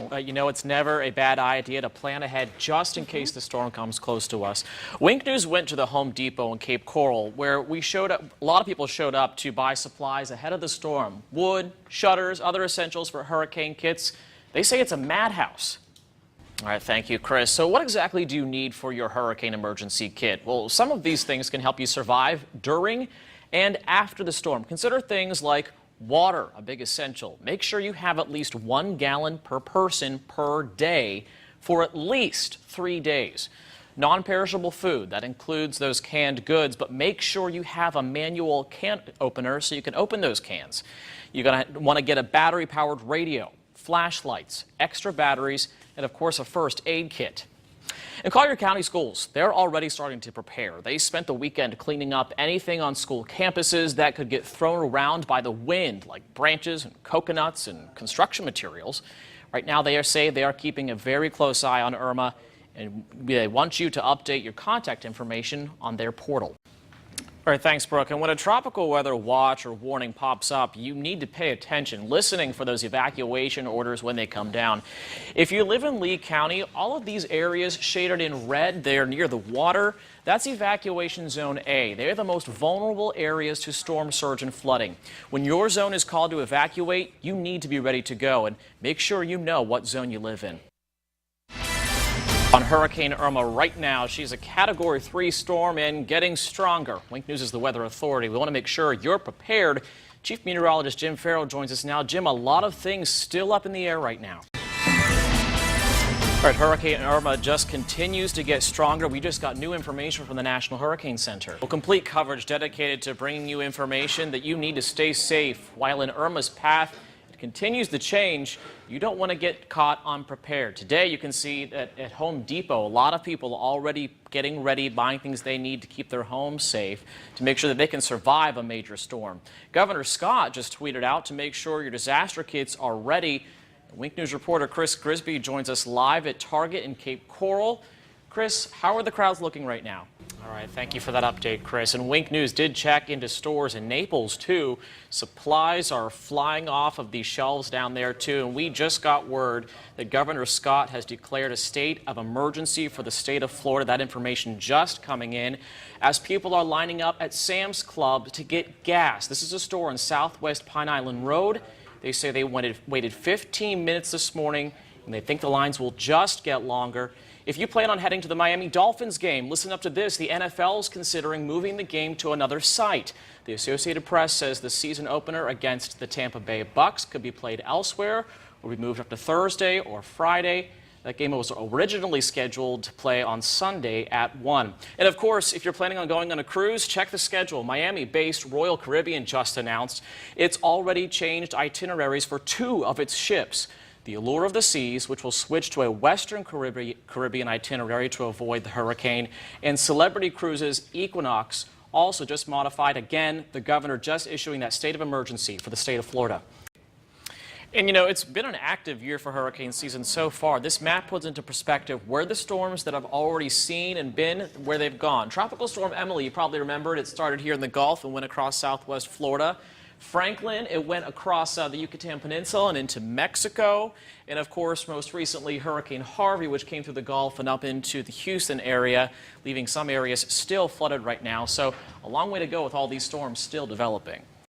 no. You know, it's never a bad idea to plan ahead just in case the storm comes close to us. Wink News went to the Home Depot in Cape Coral, where a lot of people showed up to buy supplies ahead of the storm. Wood, shutters, other essentials for hurricane kits. They say it's a madhouse. All right, thank you, Chris. So what exactly do you need for your hurricane emergency kit? Well, some of these things can help you survive during and after the storm. Consider things like water, a big essential. Make sure you have at least 1 gallon per person per day for at least 3 days. Non-perishable food, that includes those canned goods, but make sure you have a manual can opener so you can open those cans. You're going to want to get a battery-powered radio, flashlights, extra batteries, and of course a first aid kit. In Collier County schools, they're already starting to prepare. They spent the weekend cleaning up anything on school campuses that could get thrown around by the wind, like branches and coconuts and construction materials. Right now, they are keeping a very close eye on Irma, and they want you to update your contact information on their portal. All right, thanks, Brooke. And when a tropical weather watch or warning pops up, you need to pay attention, listening for those evacuation orders when they come down. If you live in Lee County, all of these areas shaded in red, they're near the water. That's evacuation zone A. They're the most vulnerable areas to storm surge and flooding. When your zone is called to evacuate, you need to be ready to go, and make sure you know what zone you live in. On Hurricane Irma right now, she's a Category 3 storm and getting stronger. Wink News is the weather authority. We want to make sure you're prepared. Chief Meteorologist Jim Farrell joins us now. Jim, a lot of things still up in the air right now. All right, Hurricane Irma just continues to get stronger. We just got new information from the National Hurricane Center. Well, complete coverage dedicated to bringing you information that you need to stay safe. While in Irma's path continues to change, you don't want to get caught unprepared. Today, you can see that at Home Depot, a lot of people are already getting ready, buying things they need to keep their homes safe, to make sure that they can survive a major storm. Governor Scott just tweeted out to make sure your disaster kits are ready. Wink News reporter Chris Grisby joins us live at Target in Cape Coral. Chris, how are the crowds looking right now? All right, thank you for that update, Chris. And Wink News did check into stores in Naples, too. Supplies are flying off of these shelves down there, too. And we just got word that Governor Scott has declared a state of emergency for the state of Florida. That information just coming in as people are lining up at Sam's Club to get gas. This is a store on Southwest Pine Island Road. They say they waited 15 minutes this morning, and they think the lines will just get longer. If you plan on heading to the Miami Dolphins game, listen up to this. The NFL is considering moving the game to another site. The Associated Press says the season opener against the Tampa Bay Bucks could be played elsewhere or be moved up to Thursday or Friday. That game was originally scheduled to play on Sunday at 1. And of course, if you're planning on going on a cruise, check the schedule. Miami-based Royal Caribbean just announced it's already changed itineraries for 2 of its ships. The Allure of the Seas, which will switch to a Western Caribbean itinerary to avoid the hurricane, and Celebrity Cruises Equinox, also just modified. Again, the governor just issuing that state of emergency for the state of Florida. And you know, it's been an active year for hurricane season so far. This map puts into perspective where the storms that I've already seen and been, where they've gone. Tropical Storm Emily, you probably remembered, it started here in the Gulf and went across southwest Florida. Franklin, it went across the Yucatan Peninsula and into Mexico. And of course, most recently, Hurricane Harvey, which came through the Gulf and up into the Houston area, leaving some areas still flooded right now. So a long way to go with all these storms still developing.